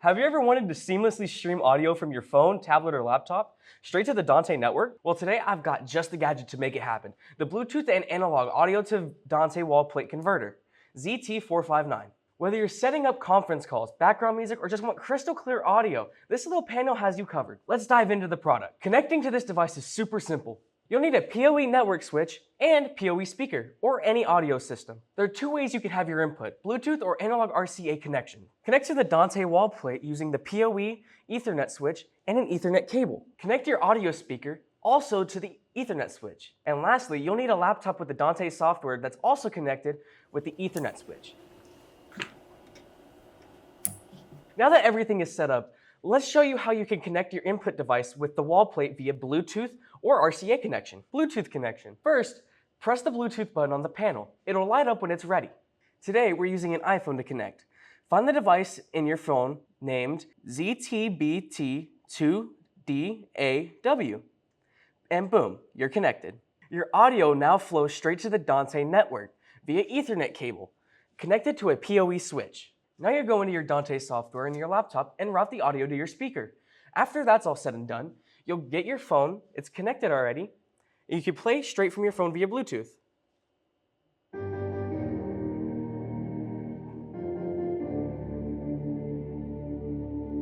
Have you ever wanted to seamlessly stream audio from your phone, tablet, or laptop straight to the Dante network? Well, today I've got just the gadget to make it happen. The Bluetooth and analog audio to Dante Wall Plate Converter, ZT459. Whether you're setting up conference calls, background music, or just want crystal clear audio, this little panel has you covered. Let's dive into the product. Connecting to this device is super simple. You'll need a PoE network switch and PoE speaker, or any audio system. There are two ways you can have your input, Bluetooth or analog RCA connection. Connect to the Dante wall plate using the PoE Ethernet switch and an Ethernet cable. Connect your audio speaker also to the Ethernet switch. And lastly, you'll need a laptop with the Dante software that's also connected with the Ethernet switch. Now that everything is set up, let's show you how you can connect your input device with the wall plate via Bluetooth or RCA connection. Bluetooth connection. First, press the Bluetooth button on the panel. It'll light up when it's ready. Today, we're using an iPhone to connect. Find the device in your phone named ZTBT2DAW. And boom, you're connected. Your audio now flows straight to the Dante network via Ethernet cable, connected to a PoE switch. Now you're going to your Dante software in your laptop and route the audio to your speaker. After that's all said and done, you'll get your phone, it's connected already, and you can play straight from your phone via Bluetooth.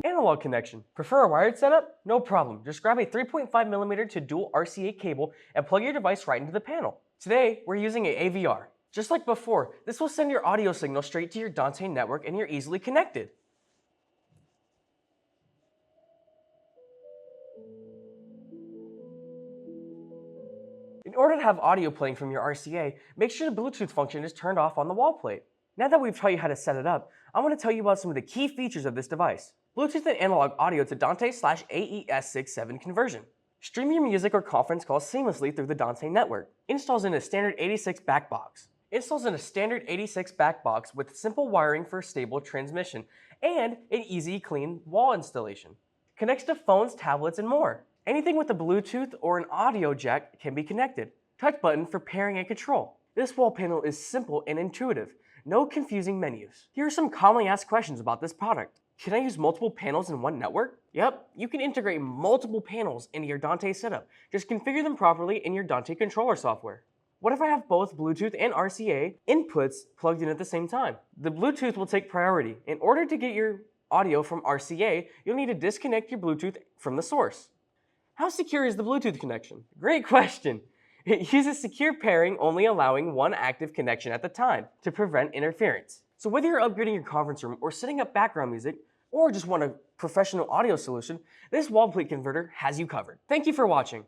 Analog connection. Prefer a wired setup? No problem. Just grab a 3.5mm to dual RCA cable and plug your device right into the panel. Today, we're using an AVR. Just like before, this will send your audio signal straight to your Dante network and you're easily connected. In order to have audio playing from your RCA, make sure the Bluetooth function is turned off on the wall plate. Now that we've taught you how to set it up, I want to tell you about some of the key features of this device. Bluetooth and analog audio to Dante/AES67 conversion. Stream your music or conference calls seamlessly through the Dante network. Installs in a standard 86 back box. Installs in a standard 86 back box with simple wiring for stable transmission and an easy, clean wall installation. Connects to phones, tablets, and more. Anything with a Bluetooth or an audio jack can be connected. Touch button for pairing and control. This wall panel is simple and intuitive. No confusing menus. Here are some commonly asked questions about this product. Can I use multiple panels in one network? Yep, you can integrate multiple panels into your Dante setup. Just configure them properly in your Dante controller software. What if I have both Bluetooth and RCA inputs plugged in at the same time? The Bluetooth will take priority. In order to get your audio from RCA, you'll need to disconnect your Bluetooth from the source. How secure is the Bluetooth connection? Great question. It uses secure pairing, only allowing one active connection at the time to prevent interference. So whether you're upgrading your conference room or setting up background music, or just want a professional audio solution, this wall plate converter has you covered. Thank you for watching.